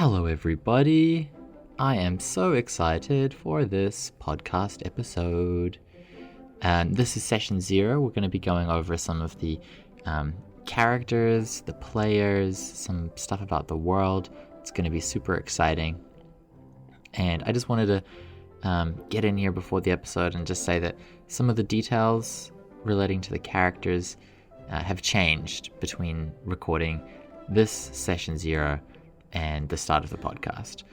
Hello, everybody. I am so excited for this podcast episode. This is session 0. We're going to be going over some of the characters, the players, some stuff about the world. It's going to be super exciting. And I just wanted to get in here before the episode and just say that some of the details relating to the characters have changed between recording this session 0 and the start of the podcast.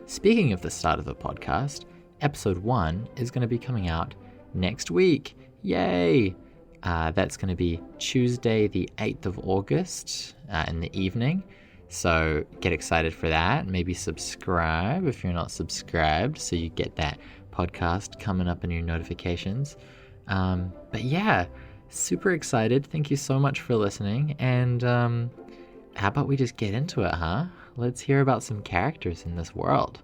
Speaking of the start of the podcast, episode 1 is going to be coming out next week. Yay! That's going to be Tuesday the 8th of August in the evening. So get excited for that. Maybe subscribe if you're not subscribed so you get that podcast coming up in your notifications. But yeah, super excited. Thank you so much for listening. And how about we just get into it, huh? Let's hear about some characters in this world.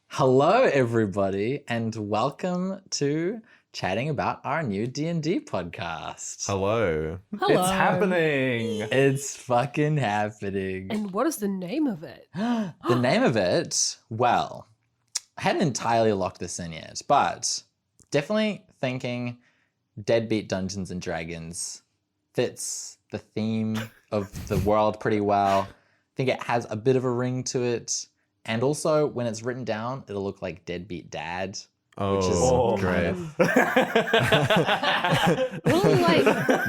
Hello, everybody, and welcome to chatting about our new D&D podcast. Hello. Hello. It's happening. It's fucking happening. And what is the name of it? The name of it, well, I hadn't entirely locked this in yet, but definitely thinking Deadbeat Dungeons and Dragons fits the theme of the world pretty well. I think it has a bit of a ring to it. And also, when it's written down, it'll look like Deadbeat Dad. Which is great.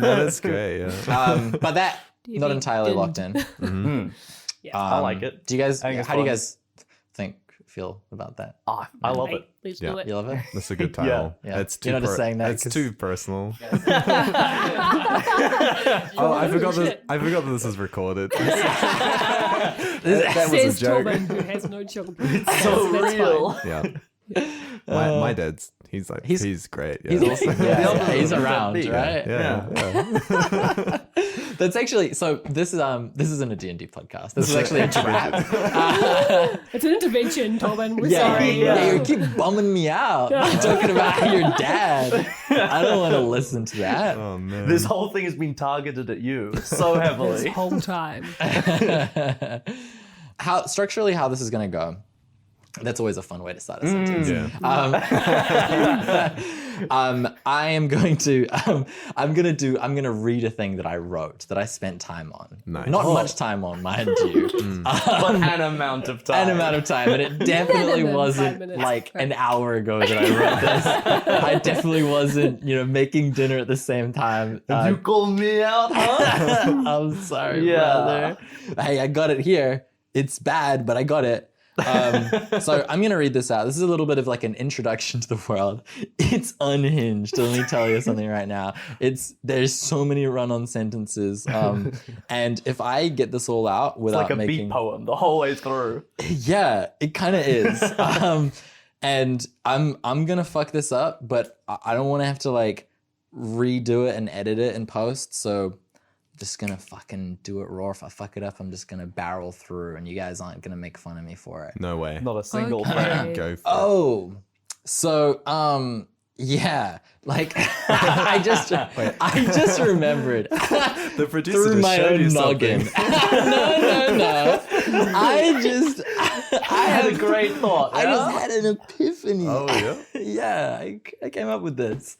That's great, yeah. But that, not entirely locked in. Mm-hmm. Yeah. I like it. Do you guys, I think how it's do you fun. guys feel about that? I love it. Let's Yeah. do it. You love it? That's a good title. Yeah. It's too You're not just saying that It's 'cause- too personal. Oh, I forgot this. shit. I forgot that this is recorded. That was Says a joke. Tobin, who has no children. so That's real. fine. Yeah. My dad's. He's like. He's- He's great. Yeah. He's also, he's around, Yeah. right? Yeah. That's actually, so this isn't a D&D podcast. This is actually a trap. It's an intervention, Tobin. We're Yeah, sorry. yeah, you keep bumming me out. Talking about your dad. I don't want to listen to that. Oh man. This whole thing has been targeted at you so heavily. This whole time. Structurally, how this is going to go. That's always a fun way to start a sentence. Yeah. I am going to, I'm going to read a thing that I wrote, that I spent time on. Nice. Not much time on, mind you. But an amount of time. An amount of time, and it definitely Minimum 5 wasn't minutes. like Right. an hour ago that I wrote this. I definitely wasn't, making dinner at the same time. You called me out, huh? I'm sorry, Yeah. brother. Hey, I got it here. It's bad, but I got it. So I'm gonna read this out. This is a little bit of like an introduction to the world. It's unhinged. Let me tell you something right now. There's so many run-on sentences, and if I get this all out It's without like a making, beat poem the whole way through. yeah, it kind of is. And I'm gonna fuck this up, but I don't want to have to like redo it and edit it in post. So I'm just gonna fucking do it raw. If I fuck it up, I'm just gonna barrel through, and you guys aren't gonna make fun of me for it. No way. Not a single Okay. thing. Go for Oh, so yeah, like I just remembered it. The producer through just my showed you own something. noggin. No. I had a great thought. I yeah? just had an epiphany. Oh yeah. Yeah, I came up with this.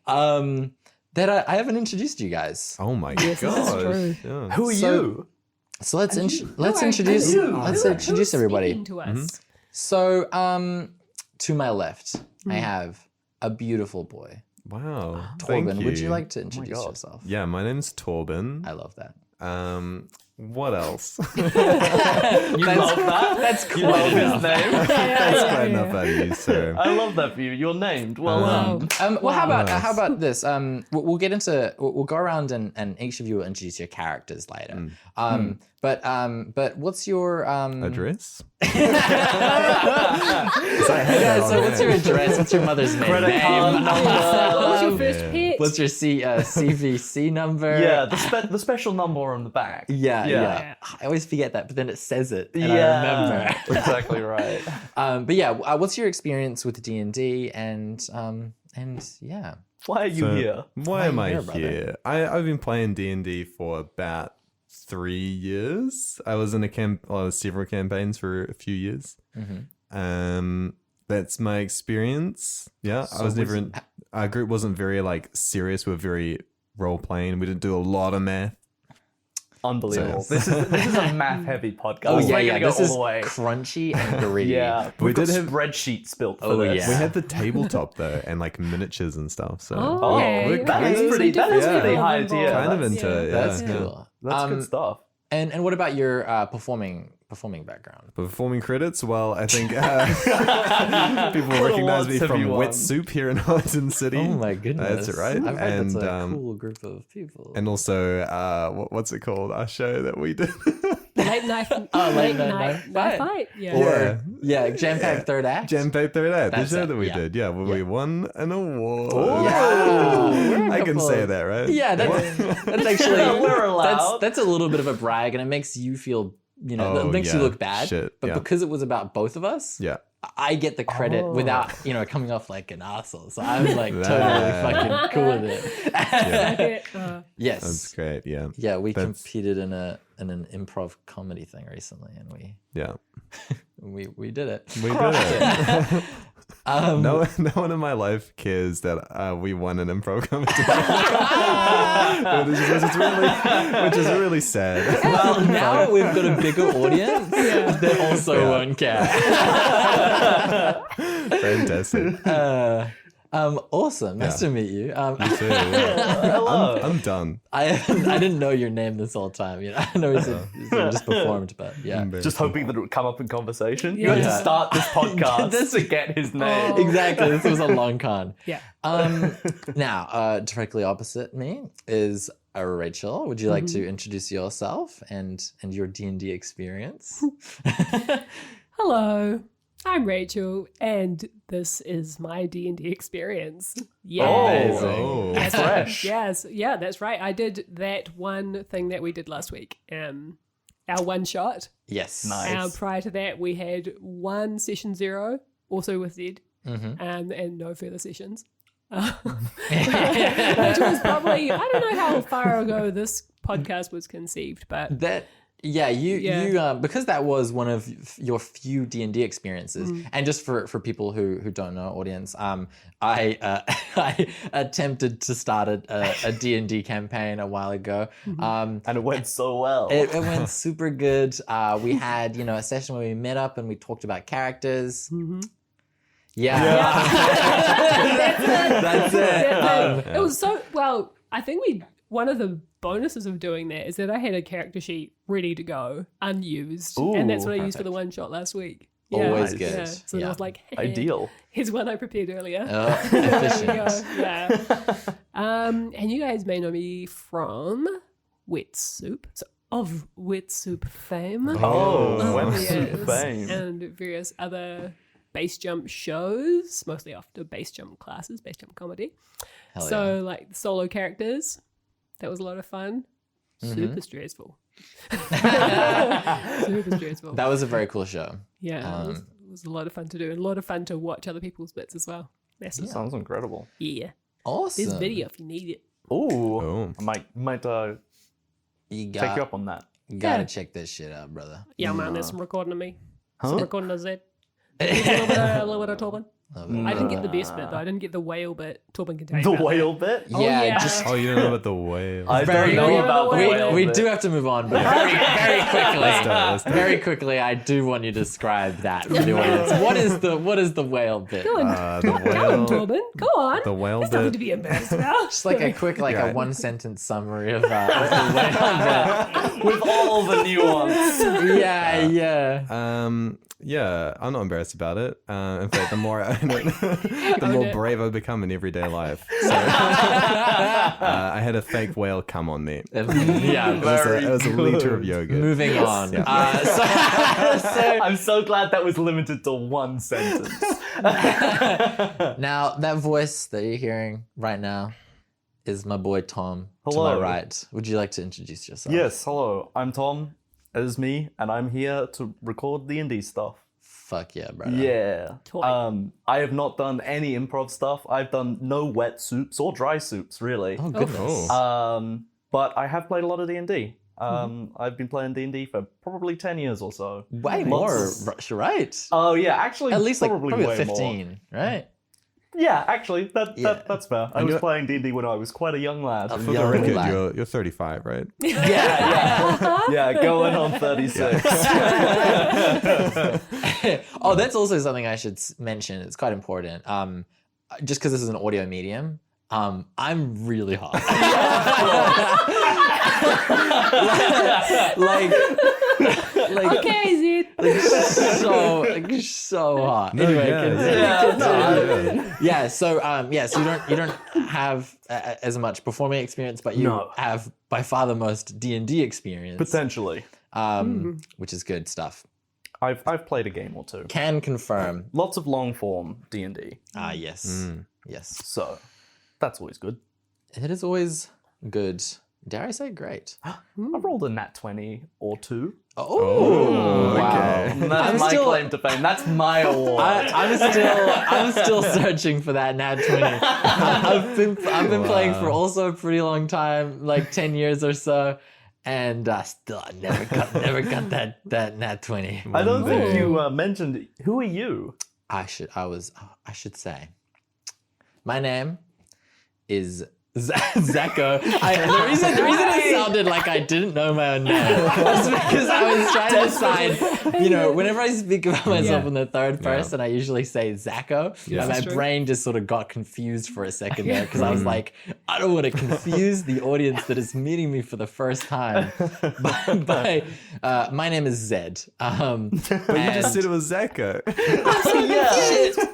That I haven't introduced you guys. Oh my Yes, this is gosh. true. Yeah. Who are So- you? So let's introduce Who's introduce everybody. speaking to us? So to my left, I have a beautiful boy. Wow. Thank Torben, you. would you like to introduce God. yourself? Yeah, my name's Torben. I love that. What else? You love that? That's You love his enough. name? That's quite enough out of you, so. I love that for you. You're named. Well done. Well, how Nice. about this? We'll get into. We'll go around and each of you will introduce your characters later. But what's your Address? Yeah, so what's your address? What's your mother's name? Credit card Name? number. What's your first Yeah. pet? What's your CVC number? Yeah, the special number on the back. Yeah. I always forget that, but then it says it, and Yeah. I remember. Exactly right. But yeah, what's your experience with D&D and yeah. Why are you So, here? Why am I here, brother? here? I've been playing D&D for about 3 years. I was in several campaigns for a few years. That's my experience. Yeah, I was never in. Our group wasn't very like serious. We were very role playing. We didn't do a lot of math. Unbelievable. So- This is a math heavy podcast. Oh yeah, We're yeah. gonna go This all is the way. crunchy and gritty. Yeah, We we've got did have- spreadsheets built for Oh, this. yeah. We had the tabletop though, and like miniatures and stuff. So Oh, okay. we're that kind is of- pretty. That is Yeah. pretty high tier. kind of That's- into it. That's yeah. cool. That's good stuff. And what about your performing background? Performing credits? Well, I think people What recognize awards me have from you won? Wet Soup here in Austin City. Oh my goodness, That's right. I've heard that's a And, cool group of people. And also, what's it called? Our show that we did. Late night, Late Night night Fight. fight. Yeah. Or Jam Pack Third Act. Jam Pack Third Act, the That's show it, that we yeah. did. Yeah, where we won an award. Yeah. I can say that, right? Yeah, that's actually We're allowed. That's a little bit of a brag, and it makes you feel, that Oh, makes you yeah. look bad. Shit, but yeah. because it was about both of us, Yeah. I get the credit Oh. without coming off like an asshole. So I'm like totally That- fucking cool with it. Like it, Yes. That's great. Yeah. Yeah, we That's- competed in an improv comedy thing recently, and Yeah. we did it. We did it. Um, No one in my life cares that we won an improv competition. which is really sad. Well, now we've got a bigger audience that also won't care. Fantastic. Awesome. Nice to meet you. So, yeah. Hello. I'm done. I didn't know your name this whole time. I know he's just performed, but yeah. Just hoping that it would come up in conversation. You had to Yeah. start this podcast to get his name. Exactly. This was a long con. yeah. Now, directly opposite me is Rachel. Would you like to introduce yourself and your D&D experience? Hello, I'm Rachel, and this is my D&D experience. Yeah. Amazing. Oh. That's Fresh. Yes, yeah, that's right. I did that one thing that we did last week. Our one shot. Yes. Nice. Prior to that, we had one session 0, also with Zed, and no further sessions. Which was probably, I don't know how far ago this podcast was conceived, but You because that was one of your few D&D experiences, and just for people who don't know, audience, I attempted to start a D&D campaign a while ago, And it went so well. it went super good. We had a session where we met up and we talked about characters. That's it. It was so well. I think one of the bonuses of doing that is that I had a character sheet ready to go, unused, and that's what I used for the one shot last week. Always Yeah. good. Yeah. So I was like, Ideal. Here's one I prepared earlier. Efficient. There you go. Yeah. And you guys may know me from Wet Soup. So of Wet Soup fame. Oh, Wet Soup Yes. fame. And various other base jump shows, mostly after base jump classes, base jump comedy. Hell So like solo characters, that was a lot of fun. Super stressful. Super stressful. That was a very cool show. Yeah, it was a lot of fun to do, and a lot of fun to watch other people's bits as well. Massive. Sounds incredible. Yeah. Awesome. Um, There's video if you need it. Ooh. Oh. I might You take you up on that. gotta Yeah. check this shit out, brother. Yeah, man, there's some recording of me. Huh? Some recording of Zed. A little bit of Torben. I didn't get the best bit though. I didn't get the whale bit. Torben can tell you The about that. whale bit? yeah. just Oh, you don't know about the whale. I Very don't know quick- about the whale we bit. do have to move on, but very quickly, Let's do it. very quickly, I do want you to describe that for the audience. What is the whale bit? Go on, The go on, whale. Torben. Go on. The whale There's nothing bit. to be embarrassed about. Just like a quick, Yeah. a 1-sentence summary of the whale With all the nuance. bit. Yeah. Yeah, I'm not embarrassed about it. In fact, the more I own it, the more it. brave I become in everyday life. So, I had a fake whale come on me. It Yeah. was a liter of yogurt. Moving on. So I'm so glad that was limited to one sentence. now that voice that you're hearing right now is my boy Tom. Hello. To my right. Would you like to introduce yourself? Yes, hello. I'm Tom. It is me, and I'm here to record D&D stuff. Fuck yeah, brother. Yeah. Toy. I have not done any improv stuff. I've done no wet soups or dry soups, really. Oh goodness. Oh. But I have played a lot of D&D. I've been playing D&D for probably 10 years or so. Way more, right? Oh yeah, actually, At least like probably probably way 15, right? Yeah, actually, that's fair. I was you're- playing D&D when I was quite a young lad. For the Young record, lad. you're 35, right? Yeah, going on 36. Oh, that's also something I should mention. It's quite important. Just because this is an audio medium, I'm really hot. like Okay, Zed. so hot. No, Anyway, yeah. yeah. So you don't have as much performing experience, but you No. have by far the most D&D experience, Potentially. which is good stuff. I've played a game or two. Can confirm. Lots of long form D&D. Yes, yes. So that's always good. It is always good. Dare I say great? I've rolled a nat 20 or two. Oh, wow. okay. That's I'm my still- claim to fame. That's my award. I'm still searching for that nat 20. I've been playing for also a pretty long time, like 10 years or so, and still I never got that nat 20. I don't think Ooh. you mentioned who are you? I should say my name is Zacko. The reason it sounded like I didn't know my own name was because I was trying to decide, whenever I speak about myself in the third person, I usually say Zacko. Yeah. And my That's true. brain just sort of got confused for a second there because I was like, I don't want to confuse the audience that is meeting me for the first time. My name is Zed. But you just said it was Zaka.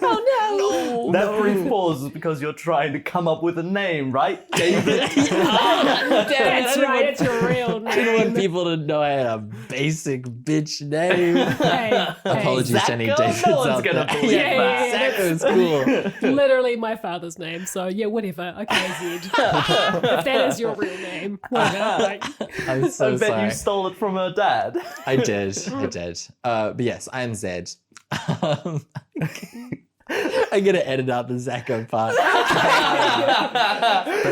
Oh no. That brief pause is because you're trying to come up with a name, right, David? That's right. It's your real I didn't want name. people to know I had a basic bitch name. Hey, Apologies to any Zacko? Davids No one's out gonna there. believe that. Zacko's cool. Literally my father's name. So yeah, whatever. Okay, Zed. If that is your real name, whatever. Like, I'm I so bet sorry. you stole it from her dad. I did. But yes, I am Zed. I'm gonna edit out the Zacko part.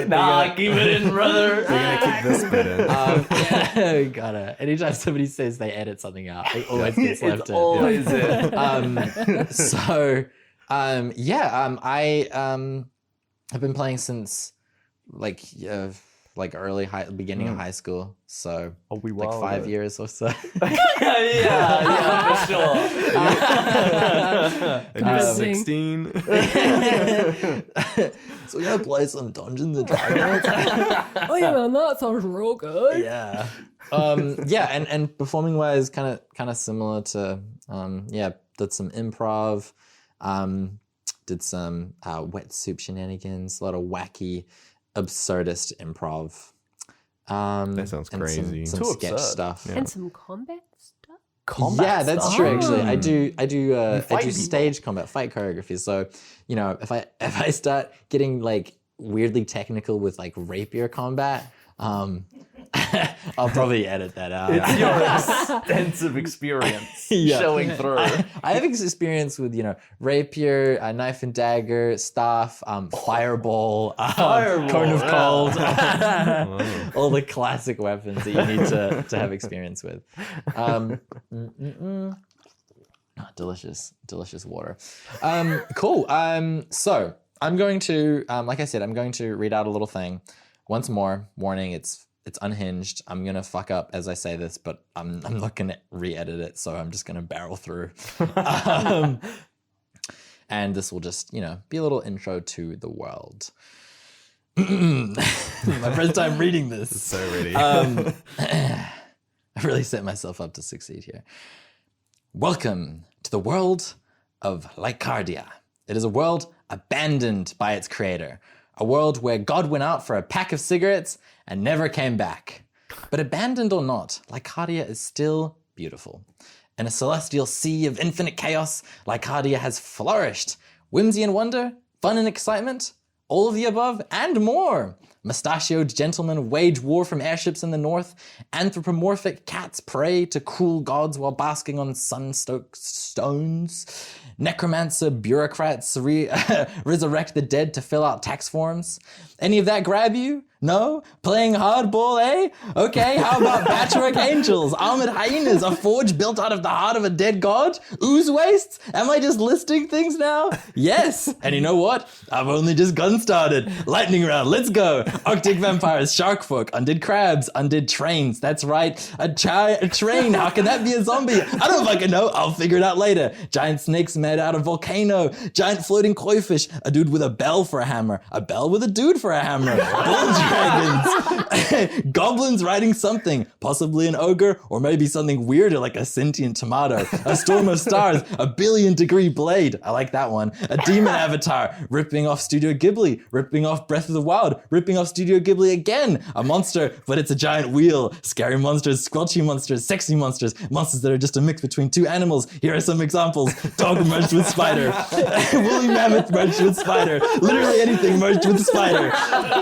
Nah, keep it in, brother. We're going to keep this bit in. Gotta. Anytime somebody says they edit something out, it always gets left It's in. always it. I've been playing since like beginning of high school, so we like 5 years or so. yeah, for sure. And you're Amazing. 16. So we're gonna play some Dungeons and Dragons. oh yeah, man, that sounds real good. Yeah. And performing wise, kind of similar to did some improv, did some wet soup shenanigans, a lot of wacky, absurdist improv. That sounds and crazy. Some Too sketch absurd. stuff. And some combat stuff. Combat Yeah, that's stuff. true. Actually, I do fight people. stage combat, fight choreography. So if I start getting like weirdly technical with like rapier combat, I'll probably edit that out. It's your extensive experience Yeah. showing through. I have experience with rapier, knife and dagger, staff, fireball, Fireball, cone of yeah. cold, all the classic weapons that you need to have experience with. Delicious water. Cool. So I'm going to, like I said, I'm going to read out a little thing. Once more, warning, it's unhinged. I'm gonna fuck up as I say this, but I'm not gonna re-edit it, so I'm just gonna barrel through. And this will just, be a little intro to the world. My first time reading this. So ready. I really set myself up to succeed here. Welcome to the world of Lycardia. It is a world abandoned by its creator. A world where God went out for a pack of cigarettes and never came back. But abandoned or not, Lycardia is still beautiful. In a celestial sea of infinite chaos, Lycardia has flourished. Whimsy and wonder, fun and excitement, all of the above and more. Mustachioed gentlemen wage war from airships in the north. Anthropomorphic cats pray to cruel gods while basking on sun-stoked stones. Necromancer bureaucrats resurrect the dead to fill out tax forms. Any of that grab you? No? Playing hardball, eh? Okay, how about patchwork angels, armored hyenas, a forge built out of the heart of a dead god? Ooze wastes? Am I just listing things now? Yes. And you know what? I've only just gotten started. Lightning round, let's go. Arctic vampires, shark folk, undead crabs, undead trains. That's right, a train. How can that be a zombie? I don't fucking know. I'll figure it out later. Giant snakes made out of volcano. Giant floating koi fish. A dude with a bell for a hammer. A bell with a dude for a hammer. Bull dragons. Goblins riding something. Possibly an ogre, or maybe something weirder like a sentient tomato. A storm of stars. A billion-degree blade. I like that one. A demon avatar. Ripping off Studio Ghibli. Ripping off Breath of the Wild. Ripping off Studio Ghibli again. A monster, but it's a giant wheel. Scary monsters, squelchy monsters, sexy monsters. Monsters that are just a mix between two animals. Here are some examples. Dog merged with spider. Woolly mammoth merged with spider. Literally anything merged with spider.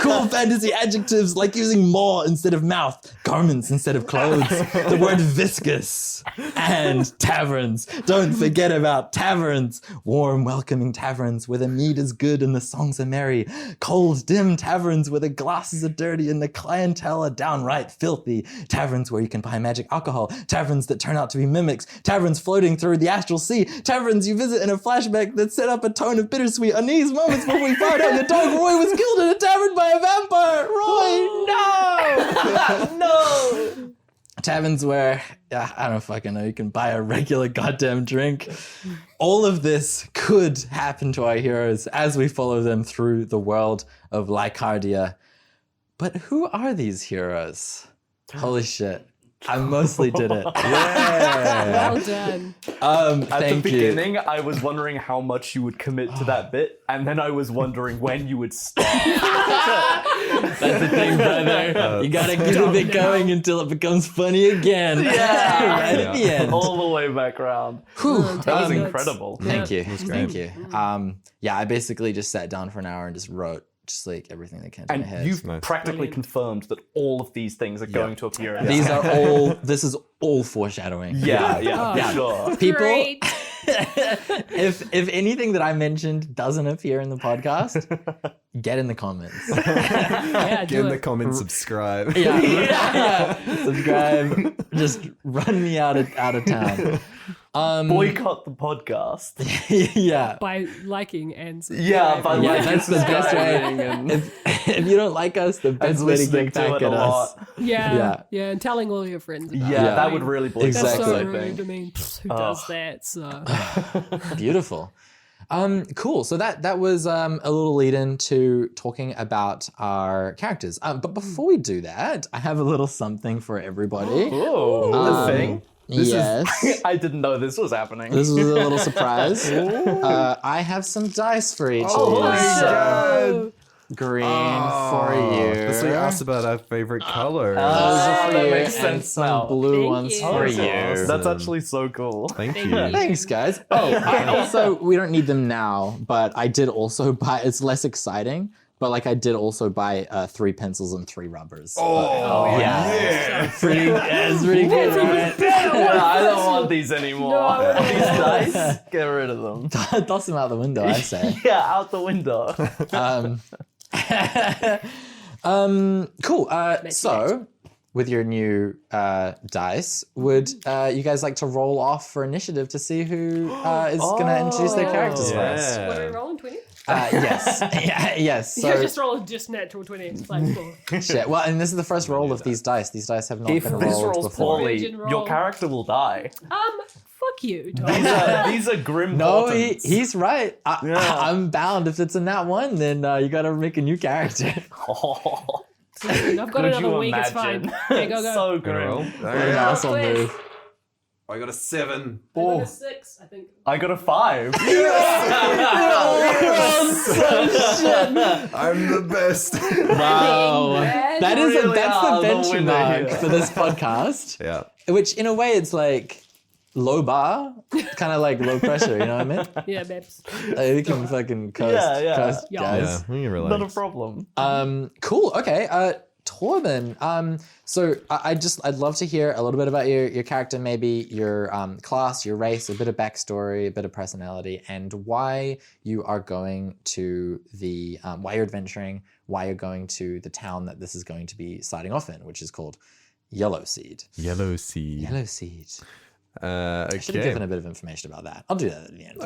Cool fantasy adjectives like using maw instead of mouth. Garments instead of clothes. The word viscous. And taverns. Don't forget about taverns. Warm, welcoming taverns where the mead is good and the songs are merry. Cold, dim taverns where the glasses are dirty and the clientele are downright filthy. Taverns where you can buy magic alcohol. Taverns that turn out to be mimics. Taverns floating through the astral sea. Taverns you visit in a flashback that set up a tone of bittersweet unease moments before we find out your dog Roy was killed in a tavern by a vampire. Roy, no! No! Taverns where, I don't fucking know, you can buy a regular goddamn drink. All of this could happen to our heroes as we follow them through the world of Lycardia. But who are these heroes? Holy shit. I mostly did it. Yeah. Well done. At the beginning, I was wondering how much you would commit to that bit, and then I was wondering when you would stop. That's the thing, brother. You gotta keep the bit going until it becomes funny again. Yeah. Right at the end. All the way back around. Whew. That was incredible. Thank you. great. Thank you. I basically just sat down for an hour and just wrote just like everything that came to my And head. you've practically confirmed that all of these things are going to appear in These are all, this is all foreshadowing. Yeah, sure. People, Great. if anything that I mentioned doesn't appear in the podcast, get in the comments. Yeah, Get in do the it. comments, subscribe. Yeah. Subscribe. Just run me out of town. Boycott the podcast. Yeah. By liking and Yeah, by Yeah, liking, that's the best subscribing, way. and If you don't like us, the best way to listening get to back it at a us. lot. Yeah, and telling all your friends about Yeah, it. that would really blow That's Exactly. so I rude. think. I mean, who does that? So Beautiful. Cool. So that was a little lead in to talking about our characters. But before we do that, I have a little something for everybody. Oh, a thing? Yes. I didn't know this was happening. This was a little surprise. I have some dice for each Oh of my you. God. Green for you. That's what you asked about our favorite color. Those are for that you, makes and sense some now. blue Thank ones you. for That's you. That's actually so cool. Thank you. Thanks, guys. Oh, I also, we don't need them now, but I did also buy, it's less exciting, but like I did also buy 3 pencils and 3 rubbers. Oh, yeah. It's pretty good, right? Yeah, I don't want these anymore. No. These dice, get rid of them. Toss them out the window, I say. Yeah, out the window. Cool. So, with your new dice, would you guys like to roll off for initiative to see who is going to introduce their characters first? what are we rolling? 20? Yes. Yes. So, Yeah, just roll a just natural 20. It's like cool. shit. Well, and this is the first roll of these dice. These dice have not If been this rolled rolls before. poorly, Origin roll. your character will die. Fuck you, Tom. These are grim No, portents. he's right. Yeah. I'm bound. If it's in that one, then you got to make a new character. I've got Could another you week. It's imagine? fine. Yeah, go. So Roll. grim. What an awesome Please. move. I got a 7. I got a 6, I think. I got a 5. I'm the best. Wow. Red. That's Really the are the winner benchmark here. for this podcast. Yeah. Which, in a way, it's like low bar, kind of like low pressure. You know what I mean? Yeah, babes. We can fucking coast, coast Yeah. guys. Yeah, we can relax. Not a problem. Cool. Okay. Torben. I'd love to hear a little bit about your character, maybe your class, your race, a bit of backstory, a bit of personality, and why you are going to why you're adventuring, why you're going to the town that this is going to be starting off in, which is called Yellow Seed. Yellow Seed. Yellow Seed. Okay. I should have given a bit of information about that. I'll do that at the end.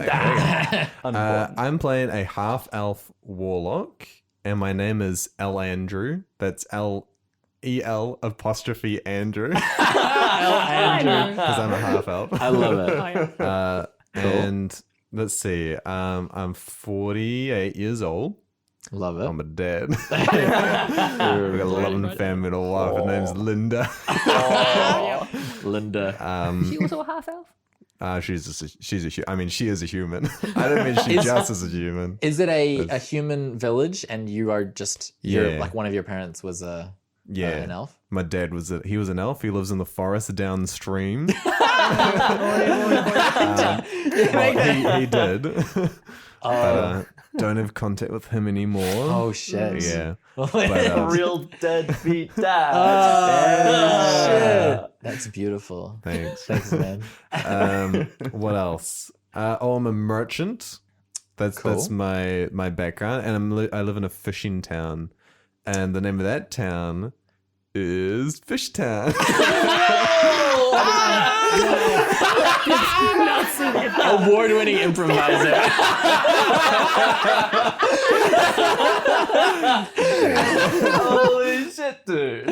I'm playing a half-elf warlock, and my name is L. Andrew. That's L-E-L apostrophe Andrew. Andrew. Because I'm a half-elf. I love it. Oh, yeah. And let's see. I'm 48 years old. Love it. I'm a dad. We've got a loving family and a wife. Her name's Linda. Linda. She also a half elf. She is a human. I don't mean she just is a human. Is it a human village and you are just you're Yeah. like one of your parents was an elf? My dad was an elf. He lives in the forest downstream. He did. But don't have contact with him anymore. Oh shit. Yeah. A real deadbeat dad. Shit. That's beautiful. Thanks. Thanks, man. What else? I'm a merchant. That's my background, and I live in a fishing town, and the name of that town is Fish Town. Award-winning improviser. Holy shit, dude.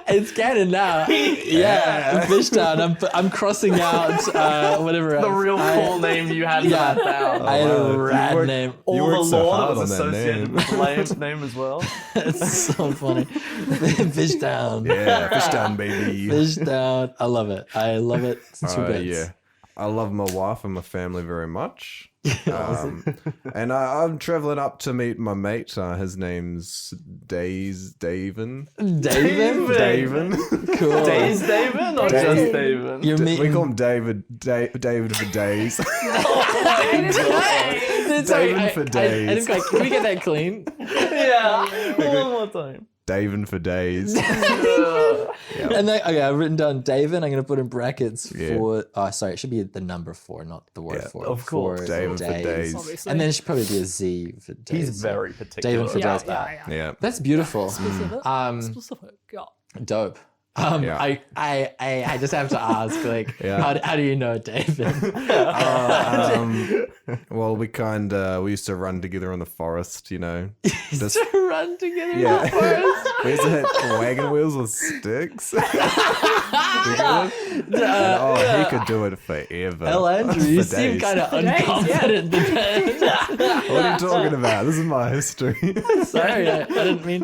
It's canon now. Yeah, Fishtown. I'm crossing out whatever. The real cool name you had Yeah. that down. I had a rad name. All worked the so lore hard that was on that associated name. with the name as well. It's so funny. Fishtown. Yeah, Fish Town, baby. Fishtown. I love it. I love it. It's two bits. Yeah. I love my wife and my family very much. And I'm traveling up to meet my mate. His name's Davin. David? Davin. Cool. Days David or just David? You're meeting. We call him David for days. It's David for days. I just like, can we get that clean? Yeah. One more time. Davin for days. And then, okay, I've written down David. I'm going to put in brackets Yeah. for. Oh, sorry, it should be the number 4, not the word Yeah, 4. of course. For David for days. Obviously. And then it should probably be a Z for days. He's very particular. David for yeah, days. yeah, yeah. Yeah. That's beautiful. Specific. Specific. Yeah. Dope. Yeah. I just have to ask, like, Yeah. how do you know David? Well, we used to run together in the forest, you know. Just- to run together in the Yeah. forest. We used to hit wagon wheels with sticks. He could do it forever. L. Andrew, you For seem days. kind of days, yeah. unconfident. What are you talking about? This is my history. You Sorry, I didn't mean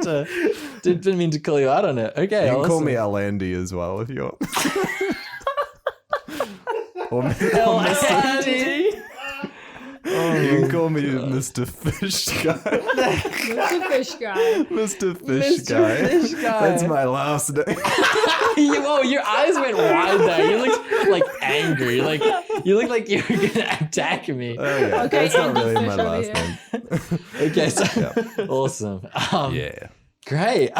to call you out on it. Okay, can call awesome. me Alandy as well if you want. or Andy. you can call me Mr. Fish Guy. Mr. Fish Guy. Mr. Fish Guy. Fish Guy. That's my last name. Your eyes went wide there. You looked like angry. You look like you were gonna attack me. Oh, yeah. Okay, That's not really Fish my over last here. name. Okay, so awesome. Yeah. Great.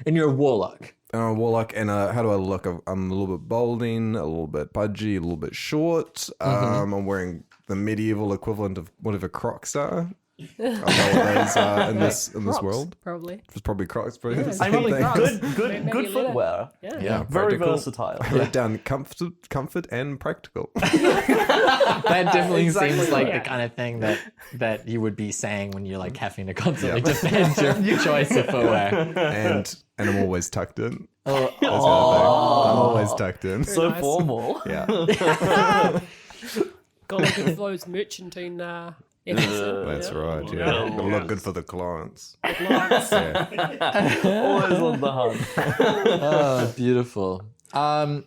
And you're a warlock. I'm a warlock, and how do I look? I'm a little bit balding, a little bit pudgy, a little bit short. I'm wearing the medieval equivalent of whatever Crocs are. I don't know what those are in this Crocs, world. Probably. It's probably Crocs, probably the it's same probably thing. Crocs. Good Maybe a little. footwear. Yeah. Very practical. versatile. I wrote down comfort and practical. That definitely Exactly seems like right. the kind of thing that you would be saying when you're like having to constantly defend your choice of footwear. and I'm always tucked in. Oh, That's the other thing. I'm always tucked in. So nice. formal. Yeah, Got like of those merchantine that's right. Yeah, gotta look good for the clients. Lights. Yeah. Always on the hunt. oh, beautiful. How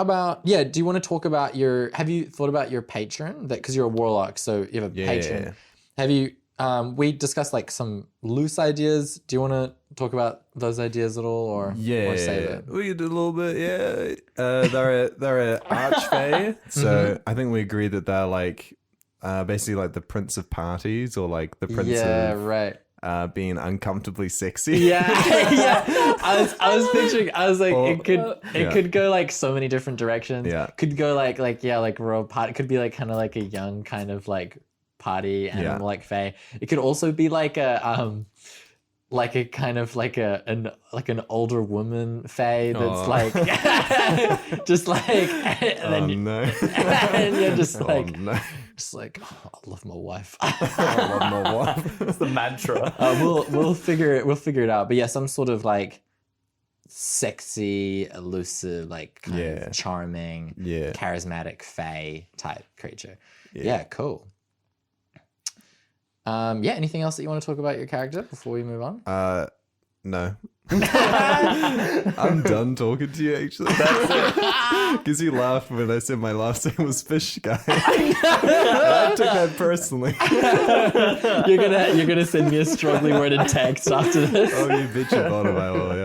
about do you want to talk about have you thought about your patron? That because you're a warlock, so you have a Yeah. patron. Have you we discussed like some loose ideas. Do you want to talk about those ideas at all, or save it? We could do a little bit. Yeah, they're archfey. So I think we agree that they're like basically like the prince of parties, or like the prince of right. Being uncomfortably sexy. Yeah. I was picturing. I was like, it could go like so many different directions. Yeah. Could go like royal party. It could be like kind of like a young kind of like party animal like fae. It could also be like a kind of like an older woman fae that's like just like and then and you're just like just like I love my wife. I love my wife. It's the mantra. We'll figure it out. But yeah, some sort of like sexy, elusive, like kind of charming, charismatic fae type creature. Yeah, cool. Anything else that you want to talk about your character before we move on? No. I'm done talking to you, actually. That's it. Because you laughed when I said my last name was Fish Guy. I took that personally. You're gonna send me a strongly worded text after this. Oh, you bitch about it, I will,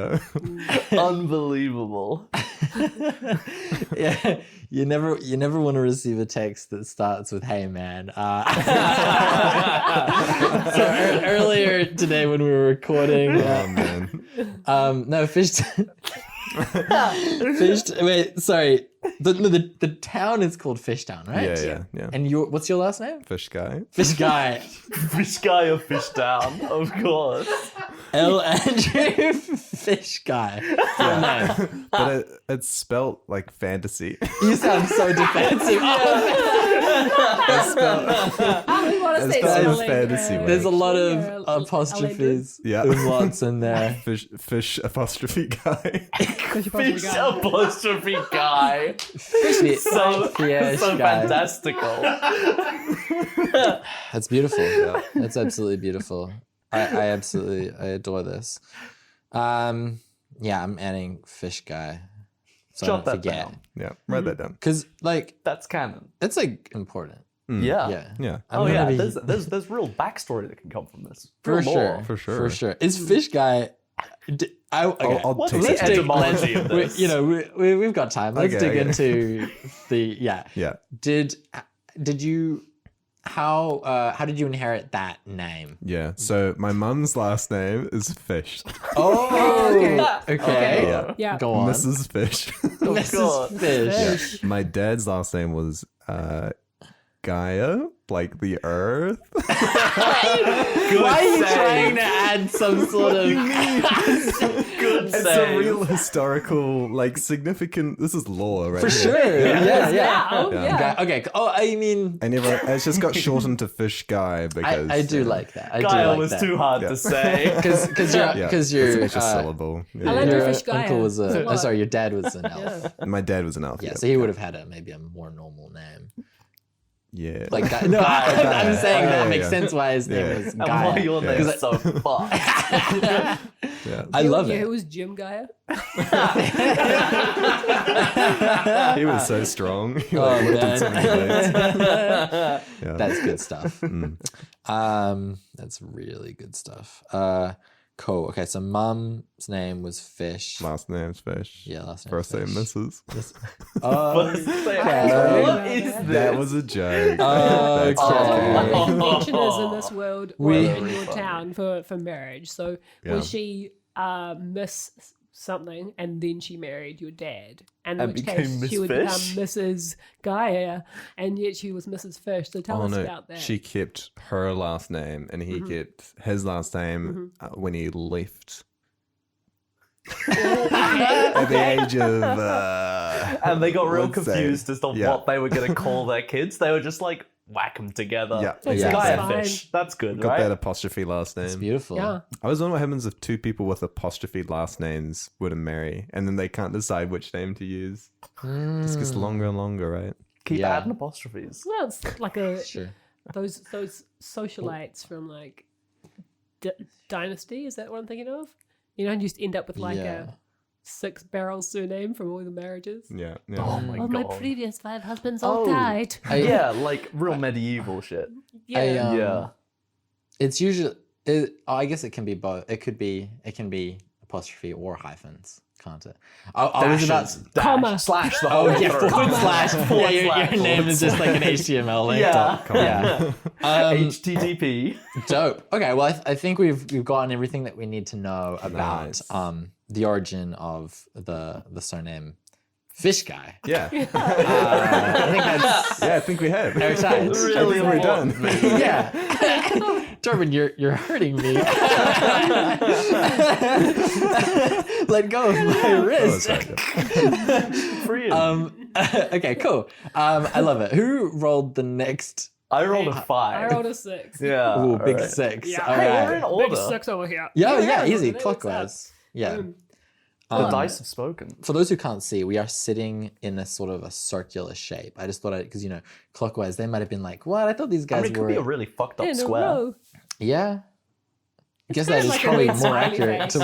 yeah. Unbelievable. Yeah, you never want to receive a text that starts with "Hey man." So earlier today when we were recording, Oh man. no fish. Wait, sorry. The town is called Fishtown, right? Yeah. And what's your last name? Fish Guy. Fish Guy. Fish Guy of Fishtown, of course. L. Andrew Fish Guy. Yeah. But it's spelt like fantasy. You sound so defensive. It's spelled We want to say as fantasy. There's a lot of apostrophes. Yeah. There's lots in there. Fish apostrophe guy. Fish apostrophe guy. Fish So guy. fantastical. That's beautiful. That's absolutely beautiful. I adore this. I'm adding Fish Guy. So Jot I don't that forget. down. Yeah, write that down. Because like That's canon. it's like important. Yeah. Yeah. I'm Oh gonna yeah, be- there's real backstory that can come from this. for Real lore. sure. For sure. Is Fish Guy? Okay. I'll What's take the it. etymology of this? We've got time. Let's Okay, dig okay. into the Yeah. Did you how did you inherit that name? Yeah. So my mum's last name is Fish. Oh, okay. Yeah. Yeah. Go on, Mrs. Fish. Mrs. Fish. My dad's last name was Gaia, like the earth. Why are you trying to add some sort of Good It's save. a real historical, like significant. This is lore, right? for here. sure? Yeah. Yeah. Guy- okay. Oh, I mean, It's just got shortened to Fish Guy because I do like that. I do Guile like was that. too hard to say. because it's your an extra syllable. I Yeah. like your Fish Guy. uncle was It's a lot. sorry, your dad was an elf. My dad was an elf. Yeah, so he would have had maybe a more normal name. Yeah. Like Guy. No, I'm saying Oh, that yeah, makes yeah. sense why his name Yeah. was And why Guy. your name is so fucked. Yeah. I love It it. was Jim Gaia. He was so strong. He Oh, lifted man. so many weights. Yeah. That's good stuff. Mm. That's really good stuff. Cool. Okay, so mum's name was Fish. Last name's Fish. Yeah, last name. First name Mrs. Oh, What is this? That was a joke. Oh, That's okay. What okay. convention is in this world or We- in your town for marriage? So Yeah. was she Miss something and then she married your dad? And in And which became case Miss she would Fish? become Mrs. Gaia and yet she was Mrs. Fish. So tell Oh us no, about that. she kept her last name and he kept his last name when he left. At the age of And they got real let's say- confused as to yeah. what they were going to call their kids. They were just like, whack them together. Yeah, That's Yeah. Gaia fine. Fish. That's good, got right? that apostrophe last name. It's beautiful. Yeah. I was wondering what happens if two people with apostrophe last names were to marry and then they can't decide which name to use. Just gets longer and longer, right? Keep Yeah. adding apostrophes. Well, it's like Sure. those socialites from like Dynasty. Is that what I'm thinking of? You know, and you just end up with like Yeah. a 6-barrel surname from all the marriages. Yeah. Oh my Oh, god. my previous 5 husbands all Oh. died. Yeah, like real medieval shit. Yeah. I, Yeah. It's usually. I guess it can be both. It can be apostrophe or hyphens, can't it? I was about comma slash the whole forward slash. Your name is just like an HTML link. Yeah. HTTP. Dope. Okay, well, I think we've gotten everything that we need to know about Nice. the origin of the surname Fish Guy. Yeah. I think that's Yeah, I think we have. exciting. Really We're done. Yeah. Torben, you're hurting me. Let go of my wrist. Free. Okay, cool. I love it. Who rolled the next? I rolled a I 5. rolled a 6. Yeah. Ooh, big alright. 6. Yeah. All Hey, right. we're in order. Big 6 over here. Yeah, easy, What's clockwise. Yeah. The dice have spoken. For those who can't see, we are sitting in a sort of a circular shape. I just thought, because clockwise, they might have been like, "What? I thought these I guys mean, it were." could be a really fucked up In a square. row. Yeah. I guess kind that of is like a probably weird more smiley accurate face. to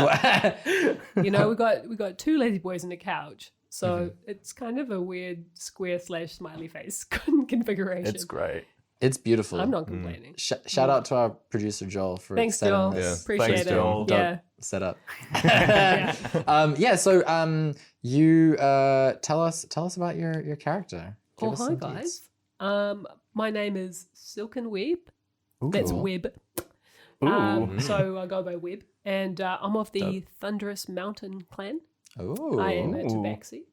what. You know, we got 2 lazy boys on the couch, so it's kind of a weird square / smiley face configuration. It's great. It's beautiful. I'm not complaining. Shout out to our producer Joel for Thanks, setting Joel. this Appreciate Thanks, it. Joel. Yeah. setup. Yeah. So you tell us about your character. Give us Hi some guys. deets. My name is Silken Web. That's Ooh. Web. Ooh. So I go by Web, and I'm of the Thunderous Mountain clan. Ooh. I am a tabaxi.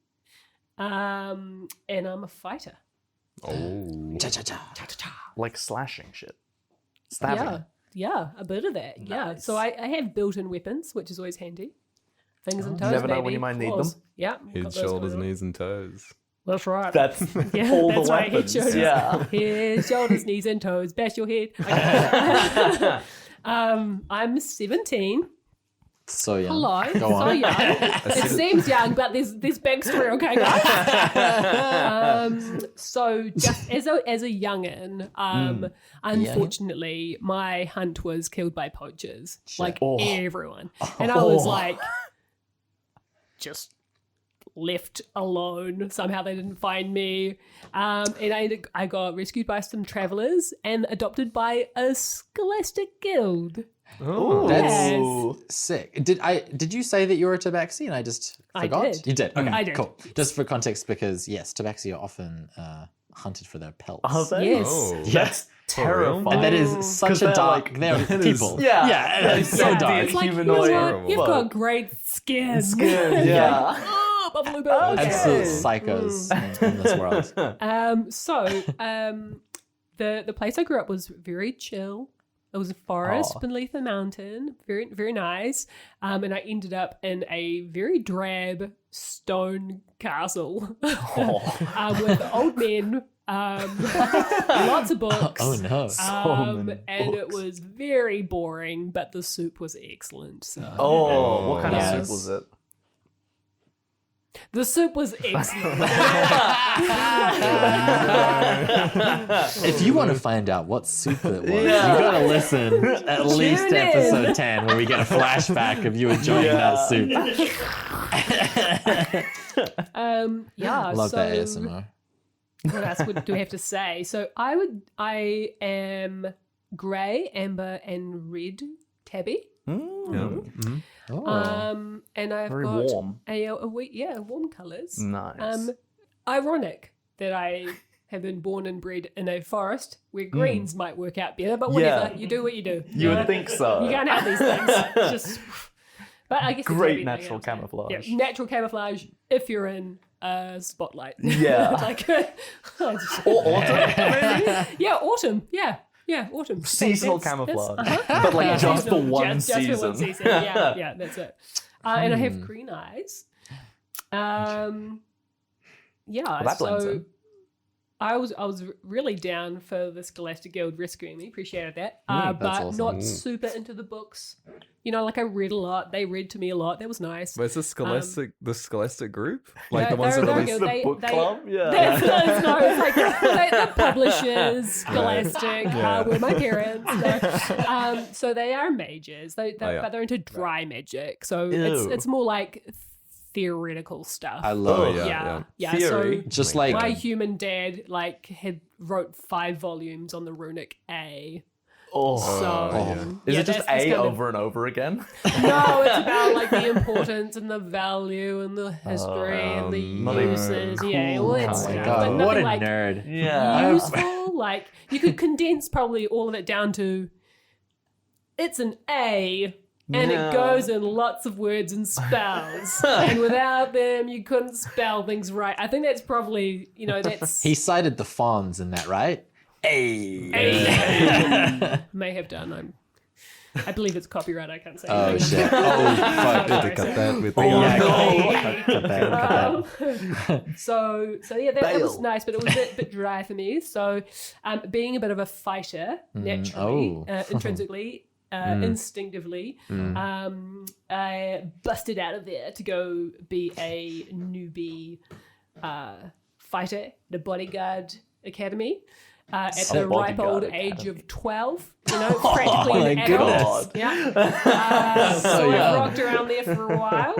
And I'm a fighter. Oh. Cha-cha-cha. Like slashing shit. Stabbing. Yeah, a bit of that. Yeah. So I have built-in weapons, which is always handy. Fingers and toes. never know maybe. when you might need Claws. them. Yeah. Head, got those shoulders, going on. knees, and toes. That's right. That's Yeah, all that's the right. Head, weapons. shoulders, Yeah. head, shoulders, knees, and toes. Bash your head. Okay. I'm 17. So young. Hello. Go So on. young. It seems young, but there's backstory, okay, guys? So just as a youngin, unfortunately, my hunt was killed by poachers, like everyone, and I was like, just left alone. Somehow they didn't find me, and I got rescued by some travelers and adopted by a scholastic guild. Ooh. That's sick. Did you say that you were a tabaxi and I just I forgot? did. You did. Okay, I did. cool. Just for context, because yes, tabaxi are often hunted for their pelts. Are they? Yes. Oh. That's terrifying. And that is such a they're dark. like- they're people. Yeah. yeah, that is so Yeah. dark. It's like, Humanoid. you know what? You've Fuck. got great skin. Yeah. Oh, Buffalo Bill. Okay. Absolute psychos in this world. The place I grew up was very chill. It was a forest Oh. beneath a mountain, very very nice. And I ended up in a very drab stone castle with old men, lots of books. Oh no. many And it books. was very boring, but the soup was excellent. So Oh, what kind Yes. of soup was it? the soup was excellent. If you want to find out what soup it was, Yeah. you gotta listen at least Tune to in. episode 10 where we get a flashback of you enjoying that soup. Yeah, Love so that ASMR. what else do we have to say? So I am grey, amber, and red tabby. Oh. And I've Very got warm. warm colours. Nice. Ironic that I have been born and bred in a forest where greens might work out better, but whatever. Yeah. You do what you do. You would think so. You can't have these things. Just, but I guess it's Great everything natural else, yeah. camouflage. Yeah, natural camouflage if you're in a spotlight. Yeah. like, Or autumn, maybe? yeah, autumn. Yeah, autumn. Seasonal That's- camouflage. uh-huh. But like Yeah, just for seasonal. one Just season. for one season. Yeah, that's it. And I have green eyes. Yeah, that blends so in. I was really down for the Scholastic Guild rescuing me. Appreciated that. that's But awesome. not super into the books. You know, like I read a lot. They read to me a lot. That was nice. Where's the Scholastic group? Like the No, ones that they're release good. The book club? Yeah. That's, no, it's like the publishers, Scholastic, were my parents. So they are mages. But they're into dry magic. So Ew. it's more like theoretical stuff. I love Oh, it. yeah. Theory. So Just like my human dad wrote 5 volumes on the runic A. So Is yeah, it just that's A kind of- over and over again? No, it's about like the importance and the value and the history and the uses. Yeah, all that Oh stuff. my But god, nothing what a like nerd. Yeah. useful. Like you could condense probably all of it down to it's an A. And Yeah. it goes in lots of words and spells. And without them, you couldn't spell things right. I think that's probably, that's... He cited the Fonz in that, right? Hey. May have done. I believe it's copyright. I can't say Oh anything. shit. Oh fuck. Sorry, Cut sorry. that with Yeah, cut that. So yeah, that was Bail. nice, but it was a bit dry for me. So being a bit of a fighter, naturally, intrinsically, instinctively, I busted out of there to go be a newbie fighter, the bodyguard academy. At the ripe old age of 12, practically my an adult. goodness. Yeah. So I young. rocked around there for a while.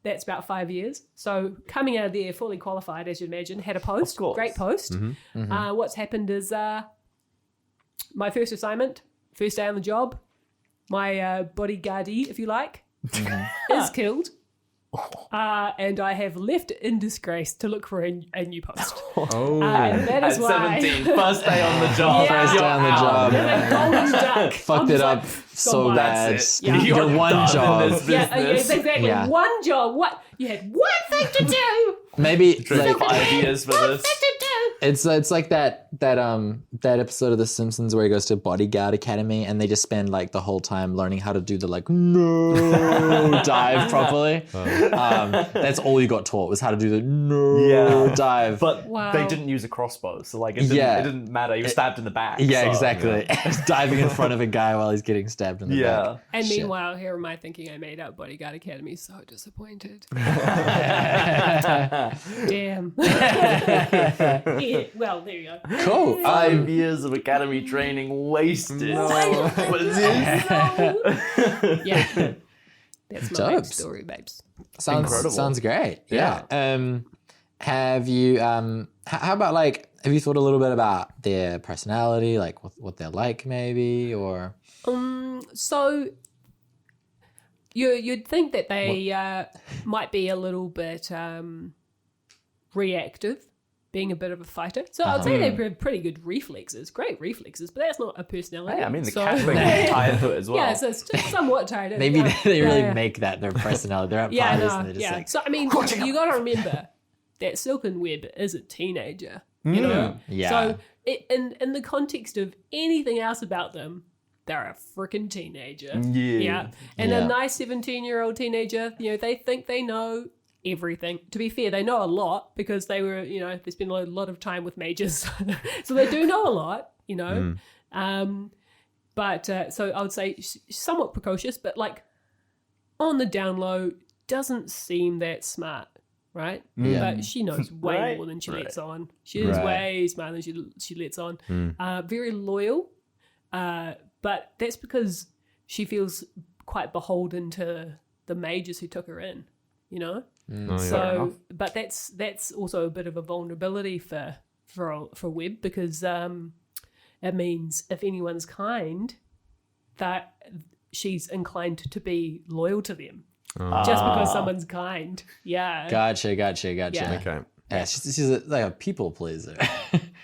That's about 5 years. So coming out of there fully qualified, as you'd imagine, had a post, great post. What's happened is my first assignment, first day on the job, my bodyguardie, if you like, is killed. And I have left in disgrace to look for a new post. And that is At why 17, first day on the job. Yeah. First day on the job. I'm a golden duck. Fucked I'm it just up like, so gone. bad. That's it. Yeah. Your You're one done in job. this Yeah, business. exactly. Yeah. One job. What you had one thing to do. Maybe Drink like 5 years for this. it's like that episode of The Simpsons where he goes to Bodyguard Academy and they just spend like the whole time learning how to do the like no dive properly. That's all you got taught was how to do the no dive. But Wow. they didn't use a crossbow, so like it didn't matter. He was stabbed in the back. yeah, so, exactly. Diving in front of a guy while he's getting stabbed in the Yeah. And Shit. meanwhile, here am I thinking I made out Bodyguard Academy. So disappointed. back. Damn. Yeah, well, there you go. Cool. 5 years of academy training wasted. What is this? Yeah. That's my Dopes. backstory, babes. Incredible. Sounds great. Yeah. Have you how about like have you thought a little bit about their personality, like what they're like maybe, or So you'd think that they might be a little bit reactive, being a bit of a fighter. So I'd say they have pretty good reflexes, great reflexes, but that's not a personality. Yeah, I mean the so, cat thing can tie into it as well. Yeah, so it's just somewhat tied in. maybe yeah. they really Yeah. make that their personality. They're at Yeah, parties no, and they're just yeah. like So I mean, you got to remember that Silken Web is a teenager. You know, Yeah. So in the context of anything else about them, they're a freaking teenager. Yeah. And Yeah. a nice 17-year-old teenager, they think they know everything. To be fair, they know a lot because they were, they spend a lot of time with mages. So they do know a lot, But so I would say somewhat precocious, but like on the down low, doesn't seem that smart, right? Yeah. But she knows way Right. more than she lets on. She is Right. way smarter than she lets on. Very loyal, but that's because she feels quite beholden to the mages who took her in, So, but that's also a bit of a vulnerability for Webb because it means if anyone's kind, that she's inclined to be loyal to them. Just because someone's kind. Yeah. Gotcha. Yeah. Okay. Yeah, she's like a people pleaser.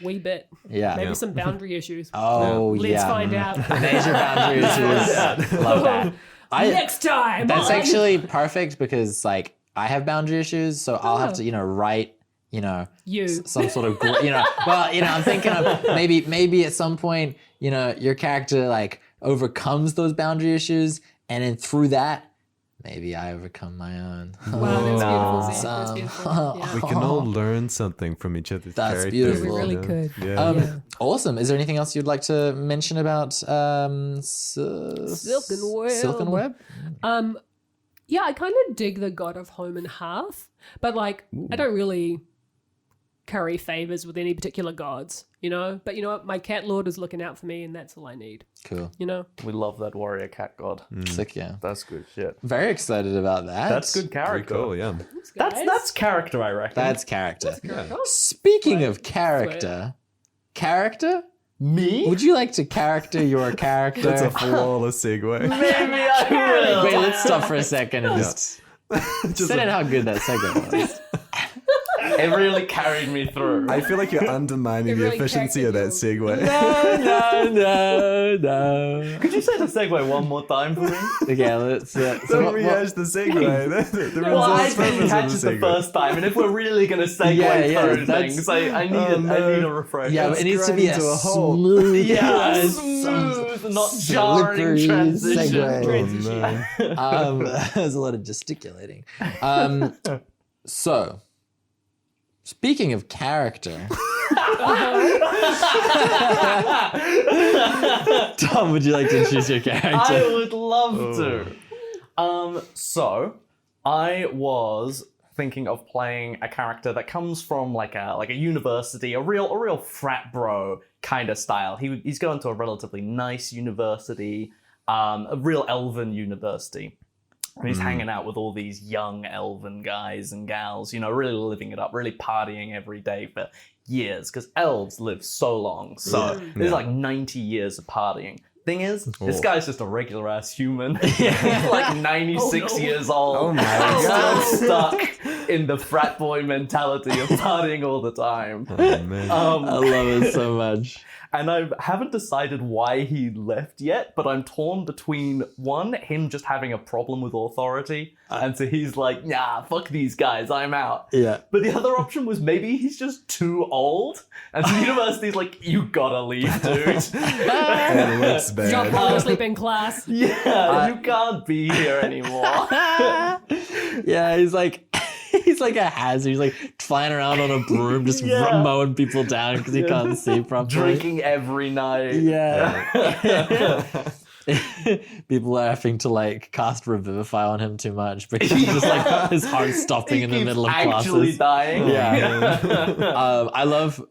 Wee bit. Yeah. Maybe some boundary issues. Oh yeah. Let's find out. Major boundary issues. Love that. Next time. That's on- actually perfect because like I have boundary issues, so I'll have to write You. some sort of I'm thinking of maybe at some point your character like overcomes those boundary issues, and then through that maybe I overcome my own. Wow, that's beautiful, Zach. That's Some- beautiful. Yeah. We can all learn something from each other's That's characters. beautiful. We really you know? could. Yeah. Yeah. Awesome. Is there anything else you'd like to mention about Silken Web. Silken Web? Yeah, I kind of dig the god of home and hearth, but like I don't really curry favors with any particular gods, But you know what? My cat lord is looking out for me, and that's all I need. Cool. We love that warrior cat god. Sick, yeah. That's good shit. Very excited about that. That's good Very character. cool, yeah. Thanks, guys. That's character, I reckon. That's character. Cool. Speaking of character, Me? Would you like to character your character? That's a flawless segue. Maybe I will. Wait, let's stop for a second and just set it how good that segment was. It really carried me through. I feel like you're undermining It the really efficiency of that character segue. No. Could you say the segue one more time for me? Okay, let's. Don't rehash the segue. The Well, I results didn't purpose catch of it the the segue. first time, and if we're really going to segue through that's- things, I need a refresher. Yeah, but it needs to be a grinding to a halt. smooth, Yeah, smooth, not jarring slippery transition. segue. Oh, no. There's a lot of gesticulating. So, speaking of character, Tom, would you like to introduce your character? I would love to. So I was thinking of playing a character that comes from like a university, a real frat bro kind of style. He's going to a relatively nice university, a real elven university. And he's hanging out with all these young elven guys and gals, really living it up, really partying every day for years, because elves live so long. So there's like 90 years of partying. Thing is, this guy's just a regular ass human. He's like 96 years old. Oh my God. Still stuck in the frat boy mentality of partying all the time. Oh, man. I love it so much. And I haven't decided why he left yet, but I'm torn between, one, him just having a problem with authority, and so he's like, nah, fuck these guys, I'm out. Yeah. But the other option was maybe he's just too old, and the university's like, you gotta leave, dude. That looks You're bad. falling asleep in class. Yeah, you can't be here anymore. Yeah, he's like a hazard. He's like flying around on a broom, just Yeah. mowing people down because he can't see properly. Drinking every night. Yeah. People are having to like cast Revivify on him too much because he's just like his heart's stopping in the Keeps middle of actually classes. dying. Yeah.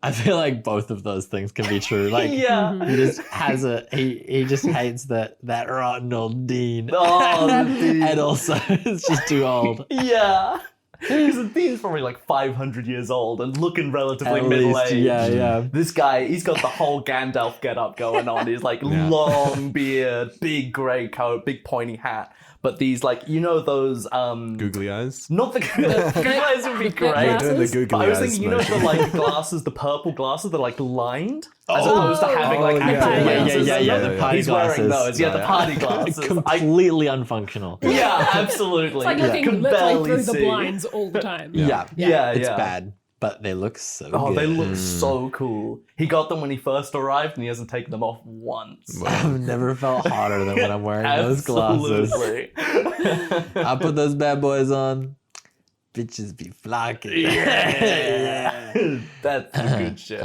I feel like both of those things can be true. Like Yeah. he just has he just hates that rotten old dean. Oh, the dean. And also it's just too old. Yeah. Because the dean's probably like 500 years old and looking relatively At middle-aged. least, yeah. This guy, he's got the whole Gandalf get-up going on. He's like long beard, big grey coat, big pointy hat. But these those Googly eyes. not the googly eyes would be great. We're doing the Glasses? googly But I was eyes thinking, motion. the like glasses, the purple glasses, they're like lined, as opposed to having like yeah, actual yeah, lenses. The party He's glasses. wearing those. Yeah, the party glasses. Completely unfunctional. Yeah, absolutely. It's like looking Can literally barely through the see. blinds all the time. Yeah. Yeah, It's yeah. bad, but they look so Oh, good. they look so cool. He got them when he first arrived, and he hasn't taken them off once. I've never felt hotter than when I'm wearing those glasses. Absolutely. I put those bad boys on. Bitches be flocking. Yeah. That's the good shit.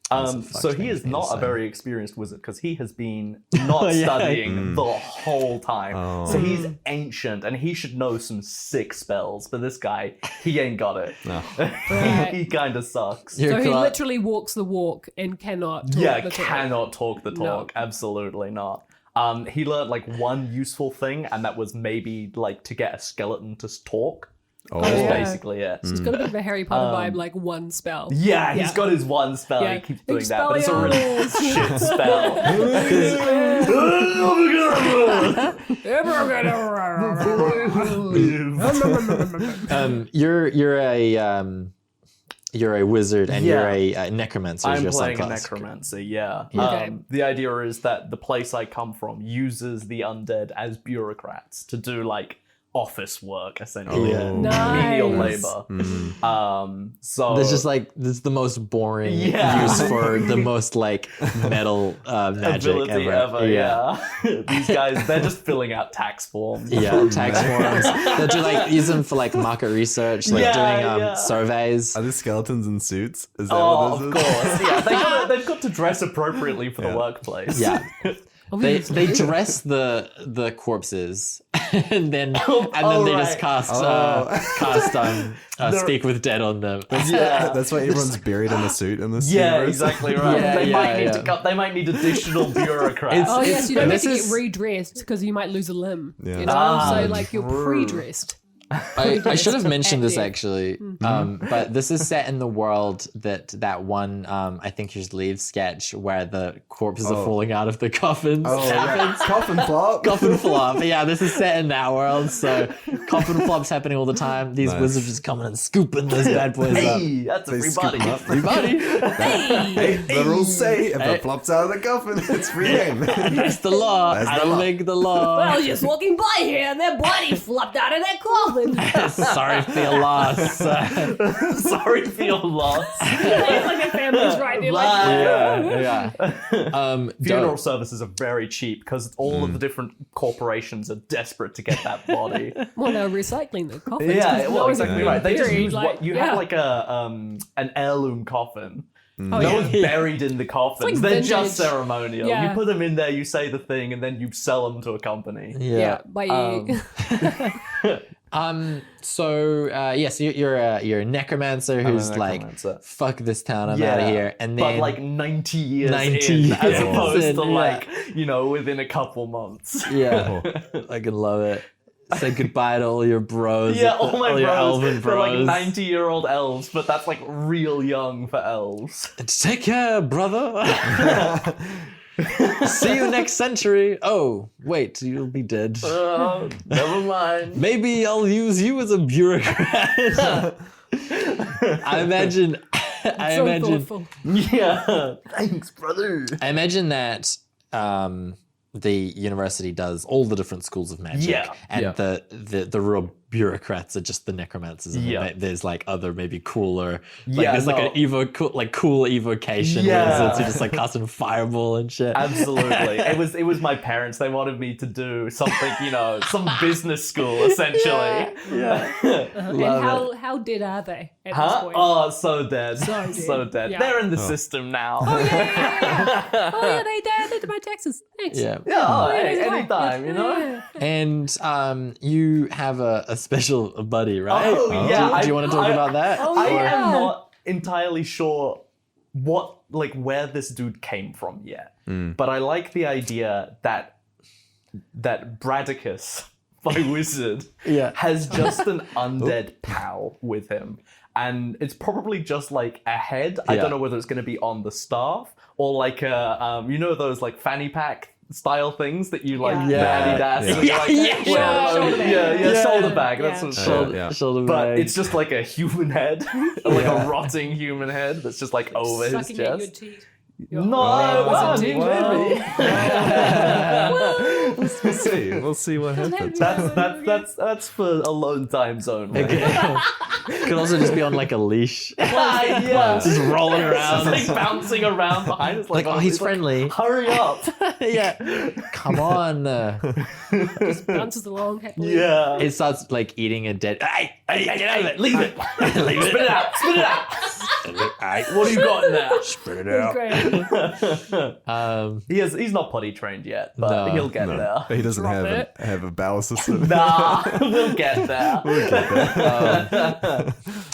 That's a So fucked he is thing not to a say. very experienced wizard because he has been not Yeah. studying the whole time. Oh. So he's ancient and he should know some sick spells. But this guy, he ain't got it. No. Right. He kind of sucks. Your So he cla- literally walks the walk and cannot talk Yeah, the talk. cannot talk the talk. Absolutely not. He learned like one useful thing, and that was maybe like to get a skeleton to talk. Oh, That's yeah. basically it. He's got a bit of a Harry Potter vibe, like one spell. Yeah, he's got his one spell. Yeah. He keeps doing that, but it's a really Expelliarmus. shit spell. you're a wizard and Yeah. you're a necromancer. is I'm your playing a subclass. necromancer, yeah. Okay. The idea is that the place I come from uses the undead as bureaucrats to do like office work, essentially. Yeah. Menial Nice. labor. So There's just like this is the most boring Yeah. use for the most like metal magic ability ever, yeah. These guys, they're just filling out tax forms. Yeah, tax forms. They do like use them for like market research, like Yeah, doing yeah. surveys. Are there skeletons in suits? Is that Oh, what of this is? course. Yeah, they've got to dress appropriately for the workplace. Yeah. They Obviously. dress the corpses and then they right. just cast They're- speak with dead on them. Yeah. That's why everyone's buried in a suit in this Yeah, universe. exactly right. Yeah, they might yeah, need yeah. to they might need additional bureaucrats. Oh yes, you don't get this to get is- redressed because you might lose a limb. Yeah. You know, Ah, so like you're true. pre-dressed. I should have mentioned this actually, Mm-hmm. but this is set in the world that one I think you should leave sketch where the corpses are falling out of the coffins. Oh, yeah. Coffin flop. Coffin flop. Yeah, this is set in that world, so coffin flops happening all the time. These Nice. wizards just coming and scooping those bad boys up. Hey, that's They scoop everybody. them up. Everybody, Hey, the rules say if it flops out of the coffin, it's free game. that's the law. That's the I law. make the law. I was just walking by here and their body flopped out of their coffin. Sorry for your loss. Sorry for your loss. It's like their family's right there. Like, yeah. Funeral Don't- services are very cheap because all of the different corporations are desperate to get that body. well, they're recycling the coffins. Yeah, 'cause well, no one's exactly been right. They just buried, use what you yeah. have like an heirloom coffin. Oh, No yeah. one's buried in the coffins. like They're vintage. just ceremonial. Yeah. You put them in there, you say the thing, and then you sell them to a company. Yeah, bye. So you're a necromancer who's necromancer. like, fuck this town, I'm out of here. And then but like 90 years 90 in, as years opposed in, to yeah. like, within a couple months. yeah, I can love it. Say goodbye to all your bros. Yeah, all my your bros, elven they're like bros. 90-year-old elves, but that's like real young for elves. Take care, brother. See you next century. Oh, wait, you'll be dead. Never mind. Maybe I'll use you as a bureaucrat. I imagine. So thoughtful. Yeah, thanks, brother. I imagine that the university does all the different schools of magic, Yeah. and Yeah. the real bureaucrats are just the necromancers. And Yeah. then there's like other maybe cooler, like Yeah, there's like no. an cool evocation Yeah. wizards who just like casting fireball and shit. Absolutely. It was my parents. They wanted me to do something, some business school essentially. Yeah. And Love how dead are they at this Huh? point? Oh, so dead. So So dead. dead. Yeah. They're in the system now. Oh yeah, they did my taxes. Thanks. Yeah. Yeah, oh, Yeah, hey, that's right. anytime, Yeah. And you have a special buddy, right? Oh, yeah, Do you I- want to talk I- about that? Oh, I yeah. am not entirely sure where this dude came from yet. But I like the idea that Bradicus, my wizard, Yeah. has just an undead pal with him. And it's probably just like a head. I Yeah. don't know whether it's going to be on the staff or like those like fanny pack style things that you like Yeah. the Adidas. Yeah. And you're like, Shoulder bag. yeah, shoulder bag. Yeah. That's what it's Shoulder- called. yeah. Shoulder But bag. it's just like a human head, like a rotting human head that's just like over his Sucking at your chest. teeth. No, Oh, well, was it maybe. We'll see what happens. That's for alone time zone. man. Could also just be on like a leash, Yeah, just rolling It's around. like bouncing around behind us. Like, oh, he's friendly. Hurry up! Yeah, come on. Bounces along happily. Yeah. It starts like eating a dead. Hey, get out of it! Leave it! Leave Spit it out! Spit it out! What do you got in there? Spit it That's great. He's not potty trained yet, but No. he'll get there. He doesn't Drop have it. have a bowel system. Nah, we'll get there. I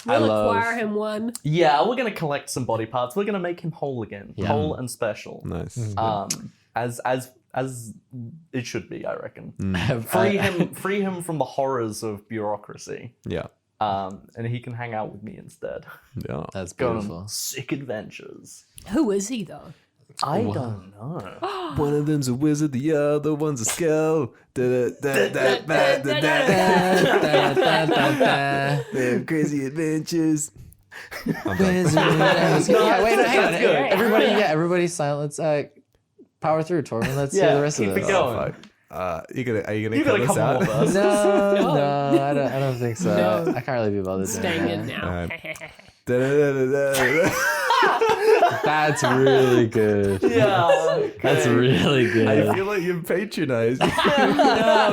We'll love. acquire him one. Yeah, we're gonna collect some body parts. We're gonna make him whole again, whole and special. Nice. As it should be, I reckon. Mm. Free him from the horrors of bureaucracy. Yeah. And he can hang out with me instead. Yeah. That's Go beautiful. on sick adventures. Who is he though? I don't know. One of them's a wizard, the other one's a skull. They have crazy adventures. Yeah, wait, no, hang on. good. Everybody silence. Power through, Torben. Let's hear Yeah, the rest keep of it it. going. Are you gonna You cut got a us couple out? more verses. No, I don't think so. No. I can't really be bothered. doing Staying that. in now. That's really good. Yeah. That's really good. I feel like you're patronized. No,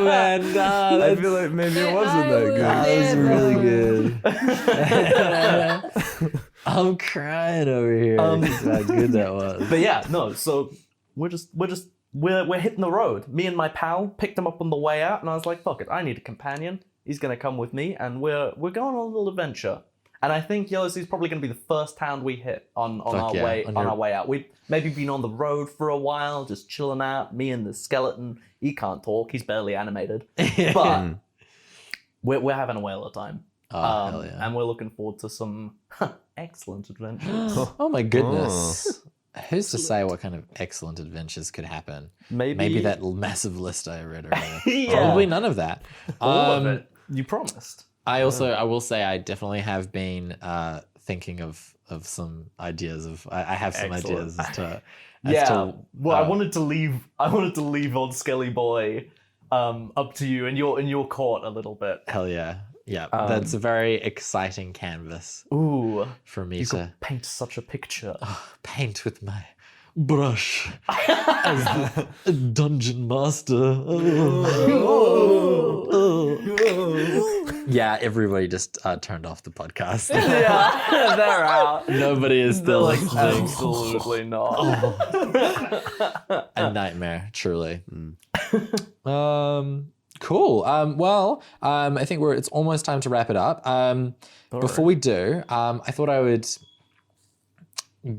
man, no. I feel like maybe it wasn't that good. That was really good. I'm crying over here. That's how good that was. But yeah, no. So we're hitting the road. Me and my pal picked him up on the way out, and I was like, "Fuck it, I need a companion. He's gonna come with me, and we're going on a little adventure." And I think Yellow Sea's probably gonna be the first town we hit on our way out. We've maybe been on the road for a while, just chilling out. Me and the skeleton. He can't talk. He's barely animated, but we're having a whale of time. Oh, hell yeah. And we're looking forward to some excellent adventures. Oh my goodness. Who's to say what kind of excellent adventures could happen? Maybe that massive list I read earlier. Yeah. Probably none of that. All of it. You promised. I will say I definitely have been thinking of some ideas I have some Excellent. ideas as to I wanted to leave old Skelly Boy up to you in your court a little bit. hell yeah. Yeah, that's a very exciting canvas Ooh, for me you to could paint such a picture. paint with my brush as the dungeon master. Yeah, everybody just turned off the podcast. Yeah, they're out. Nobody is still Like, listening. absolutely not. A nightmare, truly. Cool. I think it's almost time to wrap it up. Before we do, I thought I would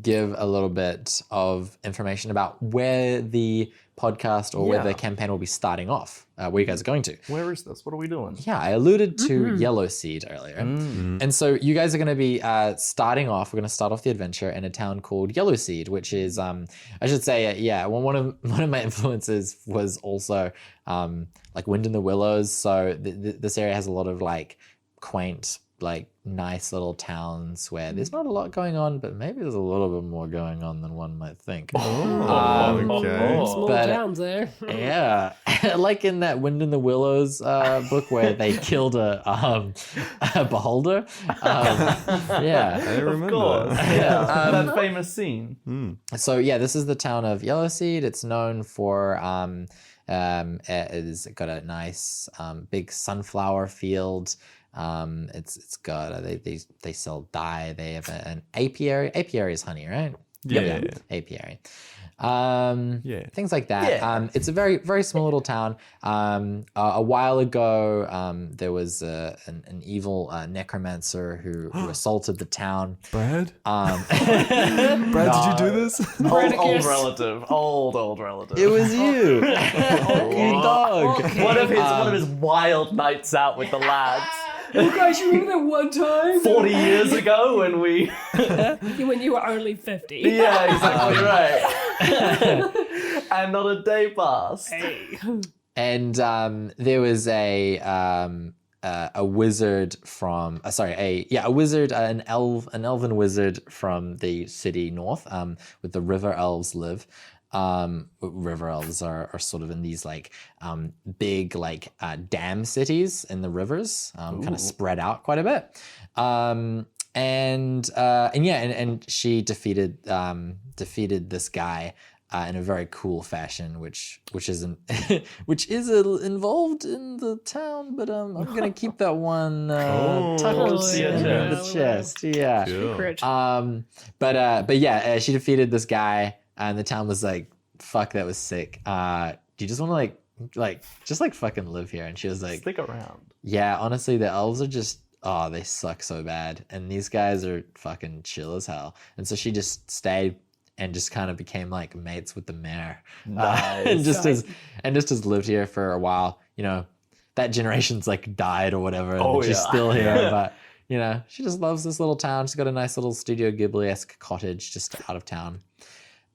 give a little bit of information about where the podcast or where the campaign will be starting off, where you guys are going to. Where is this? What are we doing? Yeah, I alluded to Yellow Seed earlier. And so you guys are going to be starting off, we're going to start off the adventure in a town called Yellow Seed, which is, I should say, one of my influences was also like Wind in the Willows. So this area has a lot of like quaint, like nice little towns where there's not a lot going on, but maybe there's a little bit more going on than one might think. Okay. Small But- towns there. Yeah, like in that Wind in the Willows book where they killed a beholder. Yeah. I remember. Of course. that. Yeah. That famous scene. So yeah, this is the town of Yellow Seed. It's known for it's got a nice big sunflower field. It's got they sell dye. They have an apiary. Apiary is honey, right? Yeah. Apiary. Yeah. Things like that. It's a very, very small little town. A while ago, there was an evil necromancer who assaulted the town. Brad? Um, Brad, did you do this? Old relative. Old relative. it was you, you dog. one of his wild nights out with the lads. You guys, you remember that one time 40 years ago when we when you were only 50? Yeah, exactly right. And not a day passed. Hey. And there was a wizard from a wizard, an elven wizard from the city north, where the river elves live. River elves are sort of in these like big like dam cities in the rivers, kind of spread out quite a bit. And she defeated this guy in a very cool fashion, which is involved in the town, but I'm gonna keep that one tucked in the chest. Yeah. Secret. But yeah, she defeated this guy, and the town was like, "Fuck, that was sick. Do you just want to just fucking live here?" And she was like, Stick around. "Yeah, honestly, the elves are just." Oh, they suck so bad. And these guys are fucking chill as hell. And so she just stayed and just kind of became like mates with the mayor. Nice. And just has lived here for a while. You know, that generation's like died or whatever. And she's still here. But, you know, she just loves this little town. She's got a nice little Studio Ghibli-esque cottage just out of town.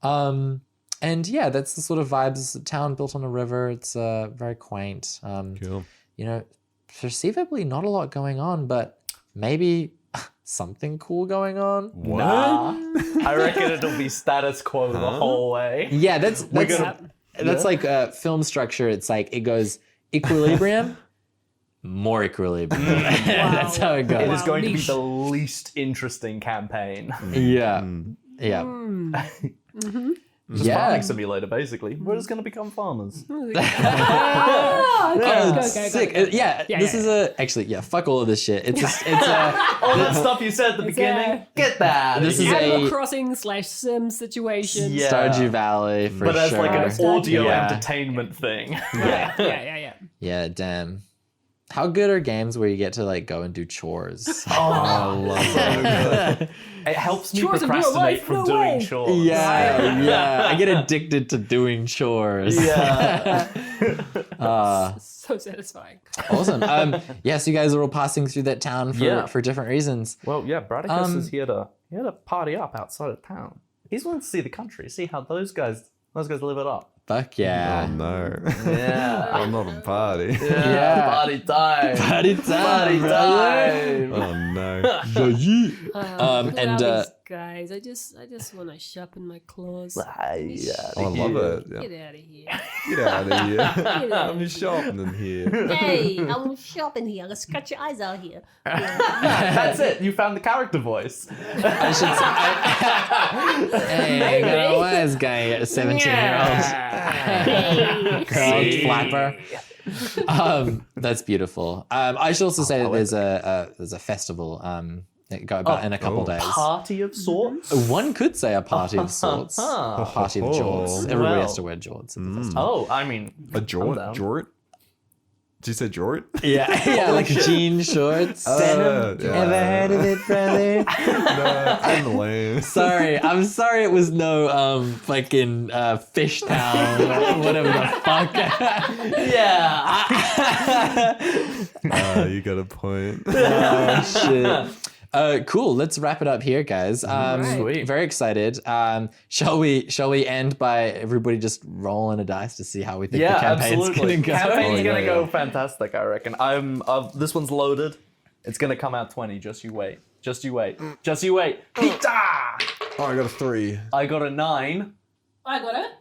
And yeah, that's the sort of vibes. It's a town built on a river. It's very quaint. Cool. You know, perceivably not a lot going on, but maybe something cool going on. What? Nah, I reckon it'll be status quo the whole way. Yeah, that's like film structure. It's like it goes equilibrium, more equilibrium. That's how it goes. It is going to be niche. the least interesting campaign. Yeah, yeah. Just farming simulator, basically. We're just going to become farmers. Go. Sick. This is actually fuck all of this shit. It's All that stuff you said at the beginning, get that. This is Animal a Crossing / Sim situation. Yeah. Stardew Valley for but as sure. like an audio Yeah. entertainment thing. Yeah. Yeah, damn. How good are games where you get to like go and do chores? I love it. It helps me Chores in real procrastinate life? from No doing way. chores. Yeah. I get addicted to doing chores. Yeah. So satisfying. Awesome. Yes, you guys are all passing through that town for different reasons. Well, yeah, Bradicus is here to party up outside of town. He's willing to see the country, see how those guys live it up. Fuck yeah. Oh no. Yeah. I'm not a party. Yeah. Party time. Party time, brother. Oh no. And Guys, I just want to sharpen my claws. Oh, I love it. Yeah. Get out of here. Get out of here. Get out I'm of shopping here. Hey, I'm shopping here. Let's cut your eyes out here. That's it. You found the character voice. I should say, hey, you got a wise guy, 17-year-old crowd flapper. That's beautiful. I should also say that there's a festival go about in a couple days. Party of sorts. One could say a party of sorts. A party of jorts. Everybody has to wear jorts at the festival. Oh, I mean, A jort? Jort? Did you say jort? Yeah, like jean shorts. Denim. Yeah. Ever heard of it, brother? No, I'm lame. I'm sorry it was no fucking fish town or whatever the fuck. yeah. You got a point. Oh shit. Cool. Let's wrap it up here, guys. Sweet. Very excited. Shall we end by everybody just rolling a dice to see how we think the campaign's absolutely. gonna go? Campaign's gonna yeah. go fantastic, I reckon. This one's loaded. It's gonna come out 20. Just you wait. Just you wait. Just you wait. Pizza! Oh, I got a 3. I got a 9. I got it.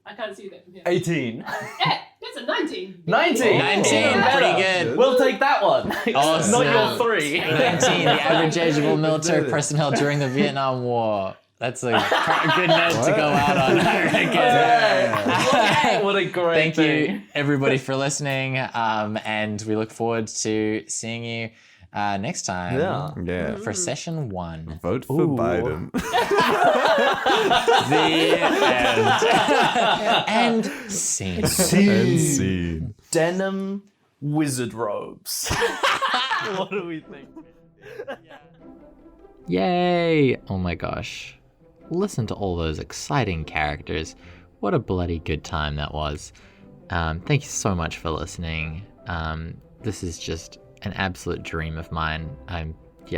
I can't see that from here. 18. Yeah, that's a 19. 19. 19, pretty good. We'll take that one. Awesome. Not your 3. 19, the average age of all military personnel during the Vietnam War. That's a good note to go out on, I reckon. What a great Thank thing. you, everybody, for listening. And we look forward to seeing you next time Yeah. for session 1. Vote for Biden. The end. And scene. And scene. Denim wizard robes. What do we think? Yay! Oh my gosh. Listen to all those exciting characters. What a bloody good time that was. Thank you so much for listening. This is just an absolute dream of mine. I'm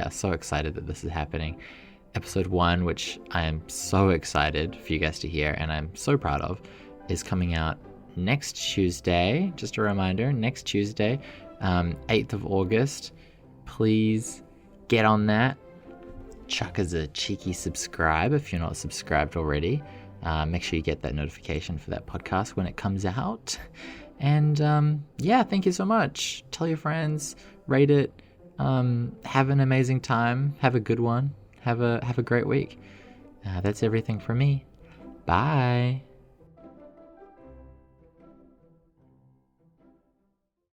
so excited that this is happening. Episode 1, which I am so excited for you guys to hear and I'm so proud of, is coming out next Tuesday. Just a reminder, next Tuesday, 8th of August. Please get on that. Chuck us a cheeky subscribe if you're not subscribed already. Make sure you get that notification for that podcast when it comes out. And thank you so much. Tell your friends, rate it, have an amazing time, have a good one, have a great week. That's everything from me. Bye.